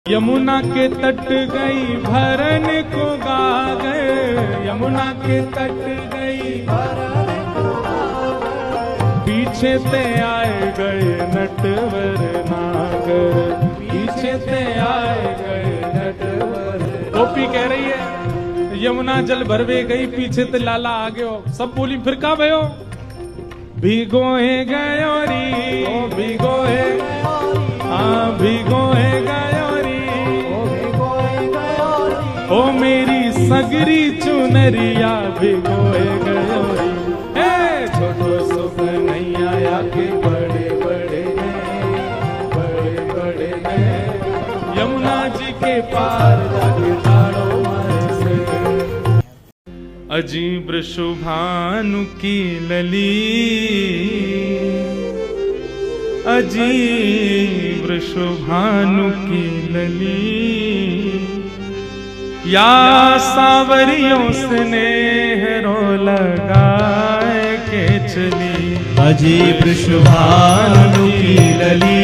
यमुना के तट गई भरन को गागर, यमुना के तट गई भरन को गागर। पीछे ते आए गए नटवर नागर, पीछे ते आए गए नटवर। गोपी कह रही है यमुना जल भरवे गई, पीछे ते लाला आ गयो। सब बोली फिर का भयो, भीगोए गयो री, ओ भीगोए, हाँ भीगोए गयो, ओ मेरी सगरी चुनरिया भिगोए गयो री। छोटो सुख नहीं आया कि बड़े बड़े बड़े बड़े यमुना जी के पार जाके तारो मारे से। अजीब शुभानु की लली, अजीब शुभानु की लली, या सावरियों स्नेह रो लगाए के चली। अजीब शुभानु की लली,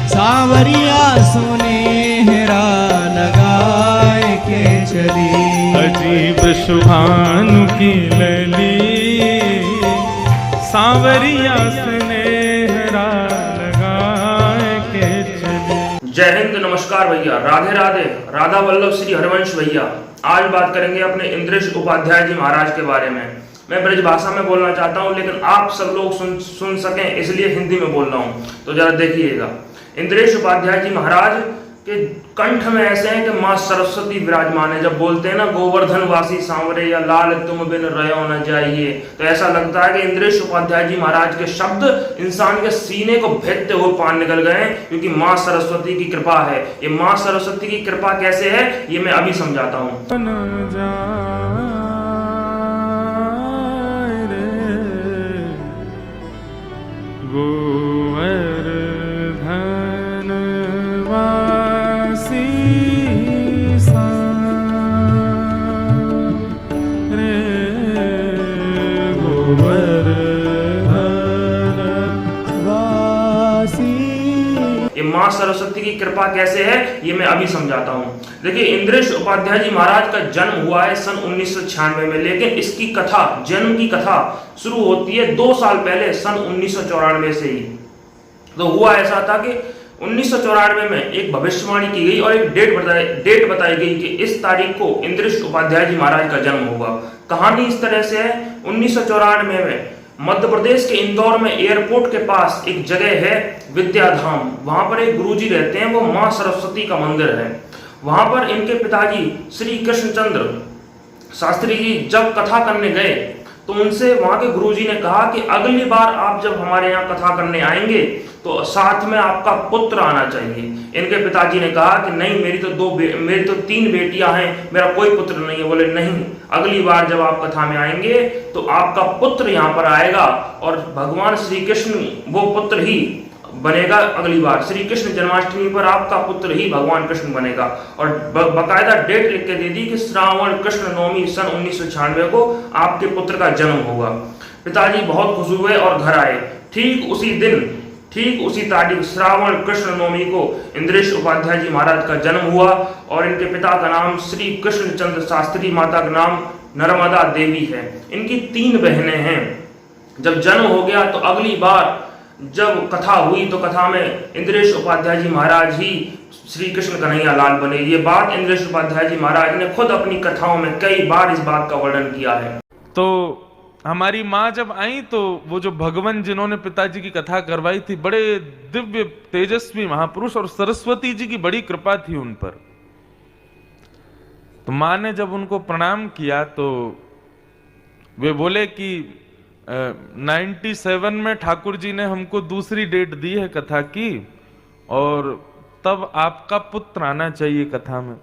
सावरिया सुनेहरा लगाए के चली। अजीब शुभानु की लली, सावरिया स्नेहरा लगाए के चली। जय हिंद, नमस्कार भैया, राधे राधे, राधा वल्लभ श्री हरवंश भैया। आज बात करेंगे अपने इंद्रेश उपाध्याय जी महाराज के बारे में। मैं ब्रज भाषा में बोलना चाहता हूं, लेकिन आप सब लोग सुन सकें इसलिए हिंदी में बोल रहा हूं, तो जरा देखिएगा। इंद्रेश उपाध्याय जी महाराज के कंठ में ऐसे हैं कि माँ सरस्वती विराजमान है। जब बोलते हैं ना गोवर्धन वासी सांवरे या लाल तुम बिन रहो न जाइए, तो ऐसा लगता है कि इंद्रेश उपाध्याय जी महाराज के शब्द इंसान के सीने को भेदते हुए पार निकल गए, क्योंकि माँ सरस्वती की कृपा है। ये माँ सरस्वती की कृपा कैसे है ये मैं अभी समझाता हूँ। ये माँ सरस्वती की कृपा कैसे है ये मैं अभी समझाता हूँ। देखिए, इंद्रेश उपाध्याय जी महाराज का जन्म हुआ है सन 1996 में, लेकिन इसकी कथा, जन्म की कथा शुरू होती है 2 साल पहले सन 1994 से ही। तो हुआ ऐसा था कि 1994 में एक भविष्यवाणी की गई और एक डेट बताई गई कि इस तारीख को इंद्रेश उपाध्याय जी महाराज का जन्म होगा। कहानी इस तरह से है, 1994 में मध्य प्रदेश के इंदौर में एयरपोर्ट के पास एक जगह है विद्याधाम। वहां पर एक गुरुजी रहते हैं, वो माँ सरस्वती का मंदिर है। वहां पर इनके पिताजी श्री कृष्णचंद्र शास्त्री जी जब कथा करने गए तो उनसे वहां के गुरुजी ने कहा कि अगली बार आप जब हमारे यहाँ कथा करने आएंगे तो साथ में आपका पुत्र आना चाहिए। इनके पिताजी ने कहा कि नहीं, मेरी तो 3 बेटियां हैं, मेरा कोई पुत्र नहीं है। बोले नहीं, अगली बार जब आप कथा में आएंगे तो आपका पुत्र यहाँ पर आएगा और भगवान श्री कृष्ण वो पुत्र ही बनेगा। अगली बार श्री कृष्ण जन्माष्टमी पर आपका पुत्र ही भगवान कृष्ण बनेगा। और बकायदा डेट लिख के दे दी कि श्रावण कृष्ण नवमी सन 1996 को आपके पुत्र का जन्म होगा। पिताजी बहुत खुश हुए और घर आए। ठीक उसी दिन, ठीक उसी तारीख श्रावण कृष्ण नवमी को इंद्रेश उपाध्याय जी महाराज का जन्म हुआ और इनके पिता का नाम श्री कृष्णचंद्र शास्त्री, माता का नाम नर्मदा देवी है। इनकी 3 बहनें हैं। जब जन्म हो गया तो अगली बार जब कथा हुई तो कथा में इंद्रेश उपाध्याय जी महाराज ही श्री कृष्ण कन्हैया लाल बने। ये बात इंद्रेश उपाध्याय जी महाराज ने खुद अपनी कथाओं में कई बार इस बात का वर्णन किया है। तो हमारी माँ जब आई तो वो जो भगवान जिन्होंने पिताजी की कथा करवाई थी, बड़े दिव्य तेजस्वी महापुरुष, और सरस्वती जी की बड़ी कृपा थी उन पर। तो माँ ने जब उनको प्रणाम किया तो वे बोले कि 97 में ठाकुर जी ने हमको दूसरी डेट दी है कथा की, और तब आपका पुत्र आना चाहिए कथा में।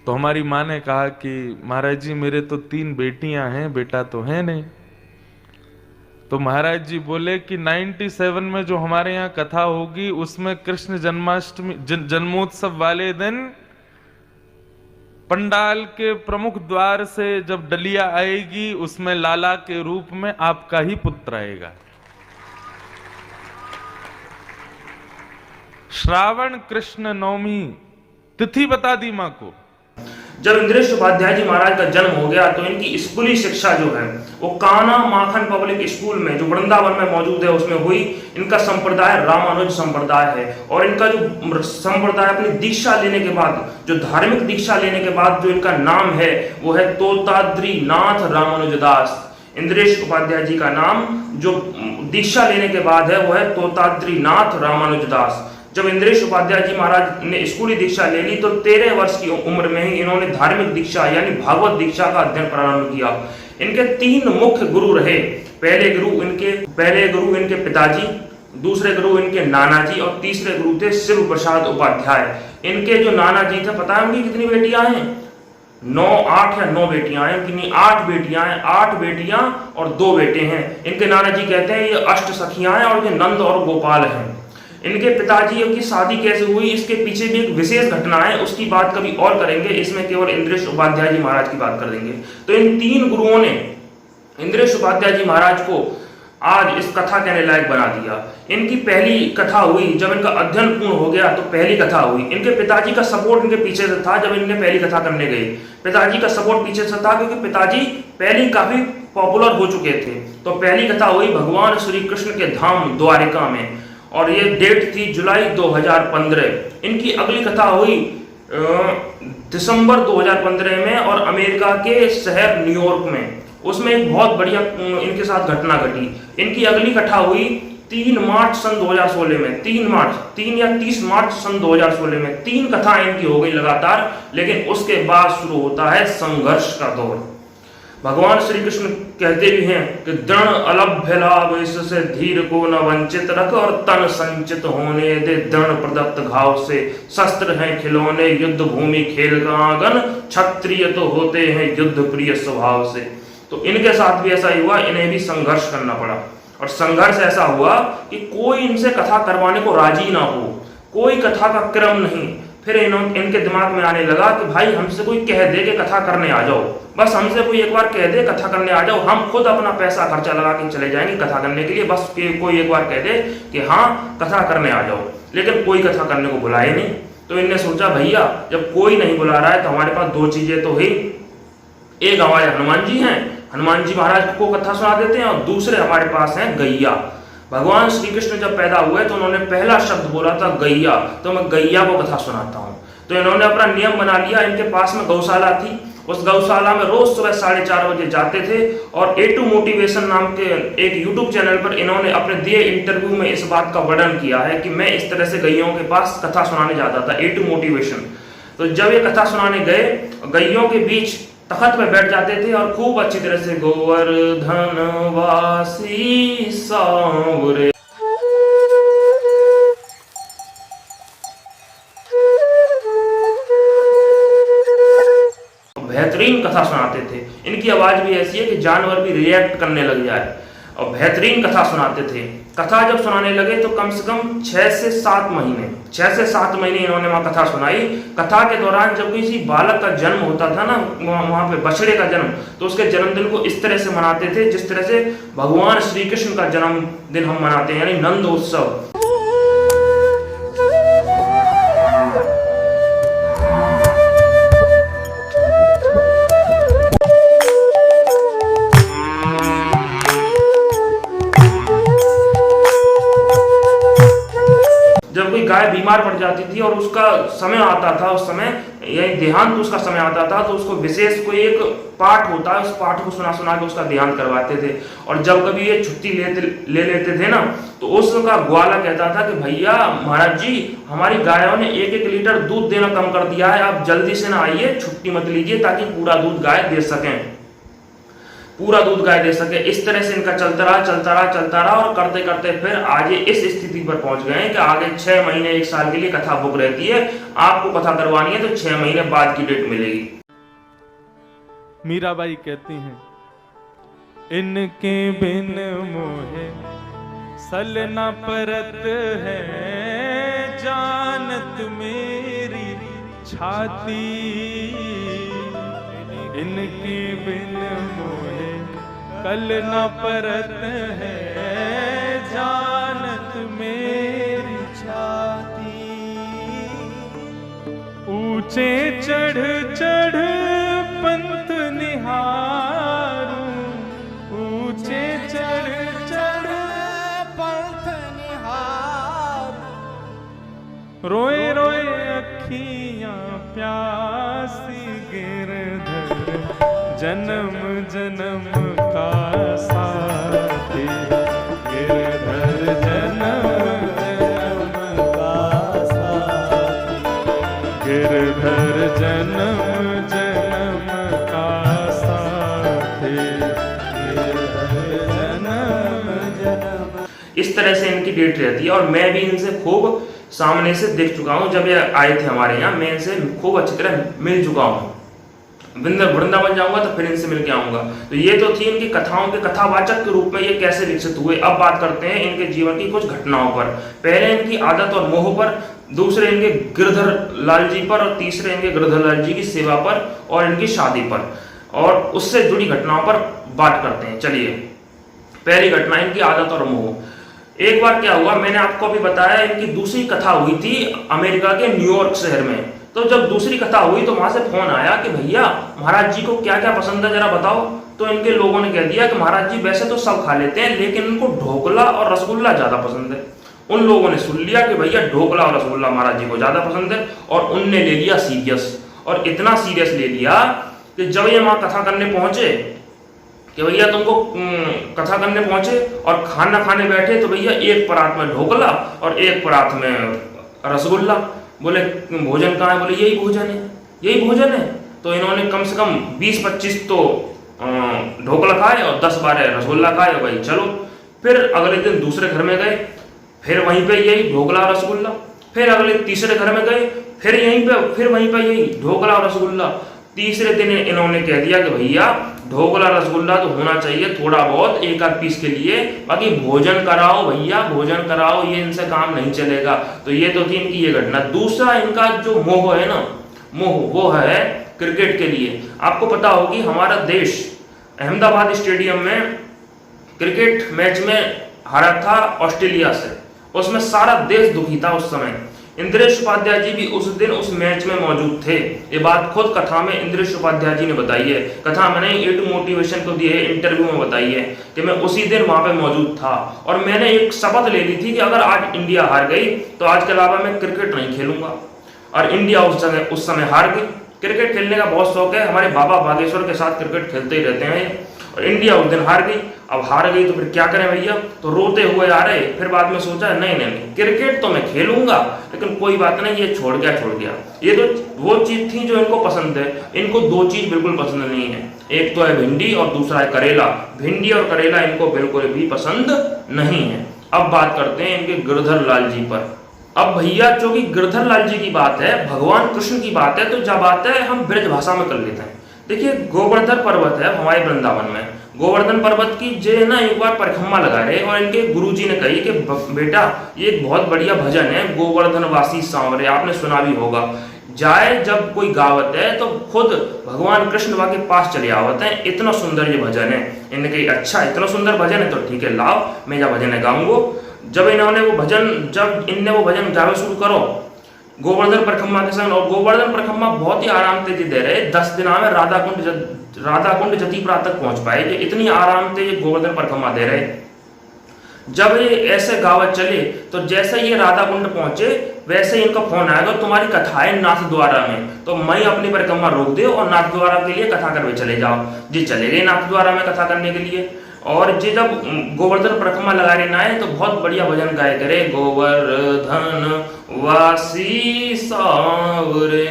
तो हमारी माँ ने कहा कि महाराज जी, मेरे तो 3 बेटियां हैं, बेटा तो है नहीं। तो महाराज जी बोले कि 97 में जो हमारे यहाँ कथा होगी उसमें कृष्ण जन्माष्टमी जन्मोत्सव वाले दिन पंडाल के प्रमुख द्वार से जब डलिया आएगी उसमें लाला के रूप में आपका ही पुत्र आएगा। श्रावण कृष्ण नवमी तिथि बता दी माँ को। जब इंद्रेश उपाध्याय जी महाराज का जन्म हो गया तो इनकी स्कूली शिक्षा जो है वो कान्हा माखन पब्लिक स्कूल में जो वृंदावन में मौजूद है उसमें हुई। इनका संप्रदाय रामानुज संप्रदाय है और इनका जो संप्रदाय अपनी दीक्षा लेने के बाद, जो धार्मिक दीक्षा लेने के बाद जो इनका नाम है वो है तोताद्री नाथ रामानुजदास। इंद्रेश उपाध्याय जी का नाम जो दीक्षा लेने के बाद है वो है तोताद्री नाथ रामानुजदास। जब इंद्रेश उपाध्याय जी महाराज ने स्कूली दीक्षा ले ली तो 13 वर्ष की उम्र में ही इन्होंने धार्मिक दीक्षा यानी भागवत दीक्षा का अध्ययन प्रारंभ किया। इनके 3 मुख्य गुरु रहे। पहले गुरु इनके पिताजी, दूसरे गुरु इनके नाना जी और तीसरे गुरु थे शिव प्रसाद उपाध्याय। इनके जो नाना जी थे, पता है उनकी कितनी बेटियां हैं? 8 या 9 बेटियां हैं। इनकी 8 बेटियां हैं, 8 बेटियां और 2 बेटे हैं। इनके नाना जी कहते हैं ये अष्ट सखियां हैं और ये नंद और गोपाल हैं। इनके पिताजी की शादी कैसे हुई इसके पीछे भी एक विशेष घटना है, उसकी बात कभी और करेंगे। इसमें केवल इंद्रेश उपाध्याय जी महाराज की बात कर देंगे। तो इन 3 गुरुओं ने इंद्रेश उपाध्याय जी महाराज को आज इस कथा कहने लायक बना दिया। इनकी पहली कथा हुई जब इनका अध्ययन पूर्ण हो गया तो पहली कथा हुई। इनके पिताजी का सपोर्ट इनके पीछे से था। जब इनने पहली कथा करने गए पिताजी का सपोर्ट पीछे से था क्योंकि पिताजी पहली काफी पॉपुलर हो चुके थे। तो पहली कथा हुई भगवान श्री कृष्ण के धाम द्वारिका में और ये डेट थी जुलाई 2015। इनकी अगली कथा हुई दिसंबर 2015 में और अमेरिका के शहर न्यूयॉर्क में। उसमें एक बहुत बढ़िया इनके साथ घटना घटी। इनकी अगली कथा हुई 3 मार्च सन 2016 में। 3 या 30 मार्च सन 2016 में 3 कथाएं इनकी हो गई लगातार। लेकिन उसके बाद शुरू होता है संघर्ष का दौर। भगवान श्री कृष्ण कहते भी हैं कि दृढ़ अलभ्य लाभ इससे धीर को न वंचित रख और तन संचित होने दे। दृढ़ प्रदत्त घाव से शस्त्र हैं खिलौने, युद्ध भूमि खेल का आंगन, क्षत्रिय तो होते हैं युद्ध प्रिय स्वभाव से। तो इनके साथ भी ऐसा ही हुआ, इन्हें भी संघर्ष करना पड़ा। और संघर्ष ऐसा हुआ कि कोई इनसे कथा करवाने को राजी ना हो, कोई कथा का क्रम नहीं। फिर इनके दिमाग में आने लगा कि भाई हमसे कोई कह दे कि कथा करने आ जाओ, बस हमसे कोई एक बार कह दे कथा करने आ जाओ, हम खुद अपना पैसा खर्चा लगा के चले जाएंगे कथा करने के लिए। बस कोई एक बार कह दे कि हाँ कथा करने आ जाओ, लेकिन कोई कथा करने को बुलाए नहीं। तो इनने सोचा भैया जब कोई नहीं बुला रहा है तो हमारे पास 2 चीजें तो है। एक हमारे हनुमान जी हैं, हनुमान जी महाराज को कथा सुना देते हैं, और दूसरे हमारे पास हैं गैया। भगवान श्री कृष्ण जब पैदा हुए तो उन्होंने पहला शब्द बोला था गैया, तो मैं गैया को कथा सुनाता हूँ। तो इन्होंने अपना नियम बना लिया। इनके पास में गौशाला थी, उस गौशाला में रोज सुबह 4:30 बजे जाते थे और A2 मोटिवेशन नाम के एक यूट्यूब चैनल पर इन्होंने अपने दिए इंटरव्यू में इस बात का वर्णन किया है कि मैं इस तरह से गैयों के पास कथा सुनाने जाता था, A2 मोटिवेशन। तो जब ये कथा सुनाने गए गैयों के बीच तखत पे बैठ जाते थे और खूब अच्छी तरह से गोवर्धन वासी सांवरे बेहतरीन कथा सुनाते थे। इनकी आवाज भी ऐसी है कि जानवर भी रिएक्ट करने लग जाए, और बेहतरीन कथा सुनाते थे। कथा जब सुनाने लगे तो कम से कम 6 से 7 महीने इन्होंने वहां कथा सुनाई। कथा के दौरान जब किसी बालक का जन्म होता था ना, वहां पे बछड़े का जन्म, तो उसके जन्मदिन को इस तरह से मनाते थे जिस तरह से भगवान श्री कृष्ण का जन्मदिन हम मनाते हैं, यानी नंद उत्सव। जब कोई गाय बीमार पड़ जाती थी और उसका समय आता था, उस समय यानी देहांत उसका समय आता था, तो उसको विशेष कोई एक पाठ होता है, उस पाठ को सुना के उसका देहांत करवाते थे। और जब कभी ये छुट्टी ले लेते थे ना, तो उसका ग्वाला कहता था कि भैया महाराज जी हमारी गायों ने 1-1 लीटर दूध देना कम कर दिया है, आप जल्दी से ना आइए, छुट्टी मत लीजिए ताकि पूरा दूध गाय दे सके। इस तरह से इनका चलता रहा और करते करते फिर आज ये इस स्थिति पर पहुंच गए हैं कि आगे 6 महीने 1 साल के लिए कथा बुक रहती है। आपको कथा करवानी है तो 6 महीने बाद की डेट मिलेगी। मीराबाई कहती हैं, इनके बिन मोहे सल न परत है, जानत मेरी छाती। इनके बिन मोहे कल न परत है, जानत मेरी छाती। ऊंचे चढ़ चढ़ पंथ निहारूं, ऊंचे चढ़ चढ़ पंथ निहारूं, रोए रोए अखियां प्यासी गिरधर जन्म जन्म का साथी, गिरधर जन्म जन्म का साथी, गिरधर जन्म जन्म का साथी, गिरधर जन्म जन्म। इस तरह से इनकी डेट रहती है और मैं भी इनसे खूब सामने से देख चुका हूँ। जब ये आए थे हमारे यहाँ, मैं इनसे खूब अच्छी तरह मिल चुका हूँ। वृंदावन जाऊंगा तो फिर इनसे मिल के आऊंगा। तो ये तो थी इनकी कथाओं के कथावाचक के रूप में ये कैसे विकसित हुए। अब बात करते हैं इनके जीवन की कुछ घटनाओं पर। पहले इनकी आदत और मोह पर, दूसरे इनके गिरधर लाल जी पर, और तीसरे इनके गिरधर लाल जी की सेवा पर और इनकी शादी पर और उससे जुड़ी घटनाओं पर बात करते हैं। चलिए, पहली घटना इनकी आदत और मोह। एक बार क्या हुआ, मैंने आपको अभी बताया इनकी दूसरी कथा हुई थी अमेरिका के न्यूयॉर्क शहर में। तो जब दूसरी कथा हुई तो वहां से फोन आया कि भैया महाराज जी को क्या क्या पसंद है जरा बताओ। तो इनके लोगों ने कह दिया कि महाराज जी वैसे तो सब खा लेते हैं लेकिन उनको ढोकला और रसगुल्ला ज्यादा पसंद है। उन लोगों ने सुन लिया कि भैया ढोकला और रसगुल्ला महाराज जी को ज्यादा पसंद है और उनने ले लिया सीरियस। और इतना सीरियस ले लिया कि जब ये वहां कथा करने पहुंचे कि भैया तुमको कथा करने पहुंचे और खाना खाने बैठे तो भैया एक परात में ढोकला और एक परात में रसगुल्ला। बोले भोजन कहाँ है? बोले यही भोजन है, यही भोजन है। तो इन्होंने कम से कम 20-25 तो ढोकला खाए और 10-12 रसगुल्ला खाए। भाई चलो, फिर अगले दिन दूसरे घर में गए, फिर वहीं पे यही ढोकला रसगुल्ला। फिर अगले तीसरे घर में गए, फिर यहीं पे, फिर वहीं पे यही ढोकला रसगुल्ला। तीसरे दिन इन्होंने कह दिया कि भैया ढोकला रसगुल्ला तो होना चाहिए थोड़ा बहुत, एक आध पीस के लिए, बाकी भोजन कराओ भैया, भोजन कराओ, ये इनसे काम नहीं चलेगा। तो ये तो थी इनकी ये घटना। दूसरा इनका जो मोह है ना, मोह वो है क्रिकेट के लिए। आपको पता होगी हमारा देश अहमदाबाद स्टेडियम में क्रिकेट मैच में हारा था ऑस्ट्रेलिया से। उसमें सारा देश दुखी था उस समय। इंद्रेश उपाध्याय जी भी उस दिन उस मैच में मौजूद थे। ये बात खुद कथा में इंद्रेश उपाध्याय जी ने बताई है। कथा मैंने ए टू मोटिवेशन को दी है, इंटरव्यू में बताई है कि मैं उसी दिन वहां पे मौजूद था और मैंने एक शपथ ले ली थी कि अगर आज इंडिया हार गई तो आज के अलावा मैं क्रिकेट नहीं खेलूंगा। और इंडिया उस समय हार गई। क्रिकेट खेलने का बहुत शौक है, हमारे बाबा बागेश्वर के साथ क्रिकेट खेलते ही रहते हैं। और इंडिया उस दिन हार गई। अब हार गई तो फिर क्या करें भैया, तो रोते हुए आ रहे। फिर बाद में सोचा नहीं नहीं नहीं, क्रिकेट तो मैं खेलूंगा लेकिन कोई बात नहीं, ये छोड़ गया। ये तो वो चीज थी जो इनको पसंद है। इनको दो चीज बिल्कुल पसंद नहीं है, एक तो है भिंडी और दूसरा है करेला। भिंडी और करेला इनको बिल्कुल भी पसंद नहीं है। अब बात करते हैं इनके गिरधर लाल जी पर। अब भैया चूंकि गिरधर लाल जी की बात है, भगवान कृष्ण की बात है, तो जब बात है हम ब्रज भाषा में कर लेते हैं। देखिए, गोवर्धन पर्वत है हमारे वृंदावन में। गोवर्धन पर्वत की जे ना एक बार परिक्रमा लगा रहे और इनके गुरुजी ने कही कि बेटा ये एक बहुत बढ़िया भजन है, गोवर्धन वासी सांवरे, आपने सुना भी होगा। जाए जब कोई गावत है तो खुद भगवान कृष्ण वहां के पास चले आवत है। इतना सुंदर ये भजन है। इन्होंने कही अच्छा इतना सुंदर भजन है तो ठीक है, लाओ मैं जा भजन गाऊंगो। जब इन्होंने वो भजन गावे शुरू करो गोवर्धन परिक्रमा के संग, और गोवर्धन परिक्रमा बहुत ही आराम से दे रहे। 10 दिन में राधा कुंड जतिपुरा तक पहुंच पाए। ये इतनी आराम से ये गोवर्धन परिक्रमा दे रहे। जब ये ऐसे गावत चले तो जैसे ये राधा कुंड पहुंचे वैसे इनका फोन आएगा, तुम्हारी कथा है नाथ द्वारा में, तो मैं अपनी परिक्रमा रोक दे और नाथ द्वारा के लिए कथा करवे चले जाओ। जी चले गए नाथ द्वारा में कथा करने के लिए। और जी जब गोवर्धन परिक्रमा लगा रहे ना है तो बहुत बढ़िया भजन गाए करे, गोवर्धन वासी सांवरे,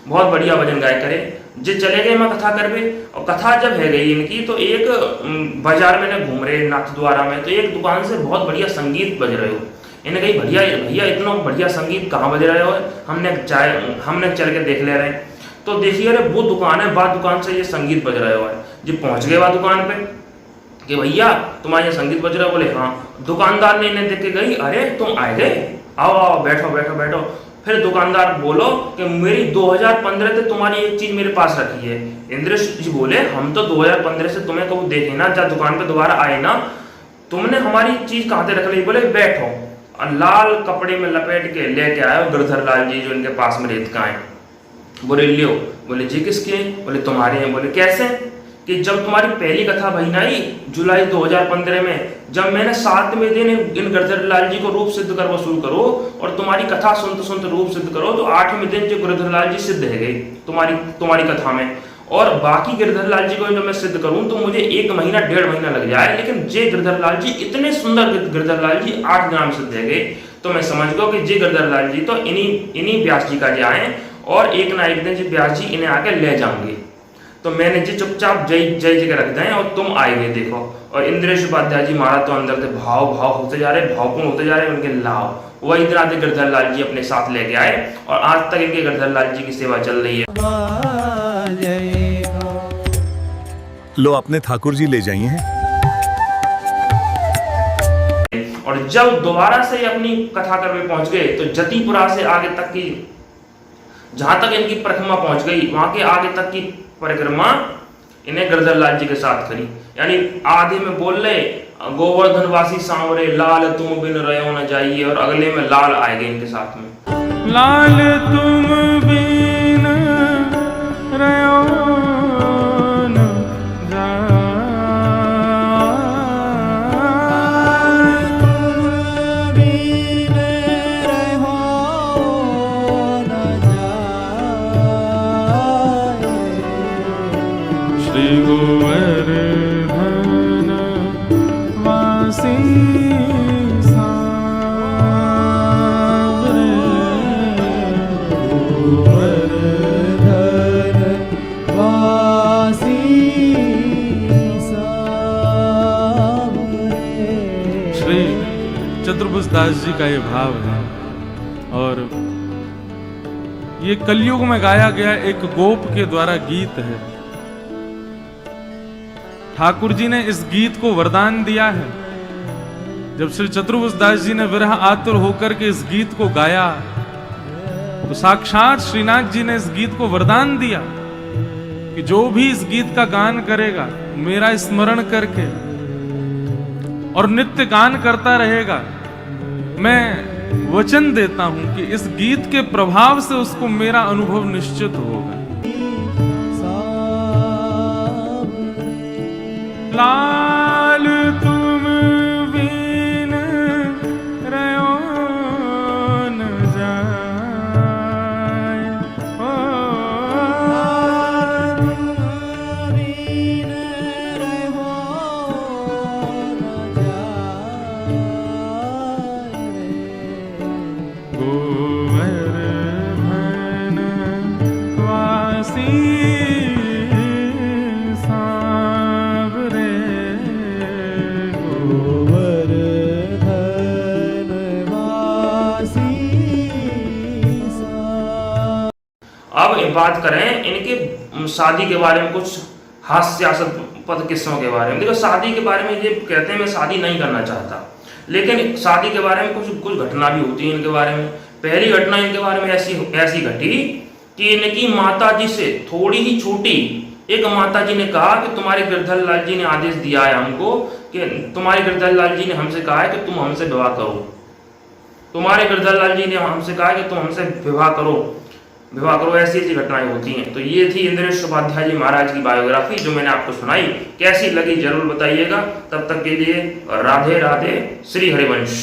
बहुत बढ़िया भजन गाए करे। जी चले गए मैं कथा करवे। और कथा जब है गई इनकी तो एक बाजार में घूम रहे नाथ द्वारा में, तो एक दुकान से बहुत बढ़िया संगीत बज रहे हो। इन्हें कही भैया इतना बढ़िया संगीत कहाँ बज रहे हो, हमने चल के देख ले रहे। तो देखिए अरे वो दुकान है, बाद दुकान से ये संगीत बज रहे हो है। जी पहुंच गए वह दुकान पे कि भैया तुम्हारे यहाँ संगीत बज रहा है। बोले हाँ। दुकानदार ने इन्हें देख के गई, अरे तुम आए गए, आओ बैठो। फिर दुकानदार बोलो कि मेरी 2015 से तुम्हारी एक चीज मेरे पास रखी है। इंद्रेश जी बोले हम तो 2015 से तुम्हें कभी देखे ना, जब दुकान पे दोबारा आए ना, तुमने हमारी चीज कहाँ से रख ली। बोले बैठो। और लाल कपड़े में लपेट के लेके आए गिरधर लाल जी जो इनके पास में रेत का है। बोले लियो। बोले जी किसके हैं? बोले तुम्हारे हैं। बोले कैसे? कि जब तुम्हारी पहली कथा भई ना आई जुलाई 2015 में, जब मैंने 7वें दिन इन गिरधर लाल जी को रूप सिद्ध करवा शुरू करो और तुम्हारी कथा सुनते सुनते रूप सिद्ध करो, तो 8वें दिन जो गिरधर लाल जी सिद्ध है गई तुम्हारी कथा में, और बाकी गिरधर लाल जी को जब मैं सिद्ध करूं तो मुझे 1 महीना 1.5 महीना लग जाए, लेकिन जे गिरधर लाल जी इतने सुंदर गिरधर लाल जी 8 दिनों में सिद्ध है गए। तो मैं समझ गया कि जे गिरधर लाल जी तो इन्हीं व्यास जी का जाए और एक ना एक दिन जी व्यास जी इन्हें आके ले जाऊंगे। तो मैंने जी चुपचाप जय जय जी के रख दें और तुम आए गए देखो। और इंद्रेश उपाध्याय जी महाराज तो अंदर से भाव होते जा रहे, भावपूर्ण होते जा रहे, उनके लाभ वही दिन आते गिरधर लाल जी अपने साथ लेके आए और आज तक इनके गिरधर लाल जी की सेवा चल रही है। लो अपने ठाकुर जी ले जाइए हैं। और जब दोबारा से अपनी कथा कर में पहुंच गए तो जतिपुरा से आगे तक की जहां तक इनकी परिक्रमा पहुंच गई, वहां के आगे तक की परिक्रमा इन्हें गिरधर लाल जी के साथ करी। यानी आधे में बोल रहे गोवर्धनवासी सांवरे लाल तुम बिन रहो न जाइए, और अगले में लाल आएंगे इनके साथ में, लाल तुम बिन रहो न जाए। श्री गोवर्धन वासी सांवरे, गोवर्धन वासी सांवरे। श्री चतुर्भुज दास जी का ये भाव है और ये कलयुग में गाया गया एक गोप के द्वारा गीत है। ठाकुर जी ने इस गीत को वरदान दिया है। जब श्री चतुर्भुज दास जी ने विरह आतुर होकर के इस गीत को गाया तो साक्षात श्रीनाथ जी ने इस गीत को वरदान दिया कि जो भी इस गीत का गान करेगा मेरा स्मरण करके और नित्य गान करता रहेगा, मैं वचन देता हूं कि इस गीत के प्रभाव से उसको मेरा अनुभव निश्चित होगा। लाल तुम बिन रहो न जाए, ओ बिन रहो न जाए। गोवर्धन वासी अब बात करें इनके शादी के बारे में, कुछ हास्यास्पद किस्सों के बारे में। देखो शादी के बारे में ये कहते हैं मैं शादी नहीं करना चाहता, लेकिन शादी के बारे में कुछ घटना भी होती है इनके बारे में। पहली घटना इनके बारे में ऐसी घटी कि इनकी माता जी से थोड़ी ही छोटी एक माता जी ने कहा कि तुम्हारे गिरधर लाल जी ने आदेश दिया है हमको कि तुम्हारे गिरधर लाल जी ने हमसे कहा है कि तुम हमसे विवाह करो। तुम्हारे गिरधर लाल जी ने हमसे कहा कि तुम हमसे विवाह करो, ऐसी ऐसी घटनाएं होती हैं। तो ये थी इंद्रेश उपाध्याय जी महाराज की बायोग्राफी जो मैंने आपको सुनाई। कैसी लगी जरूर बताइएगा। तब तक के लिए राधे राधे, श्री हरिवंश।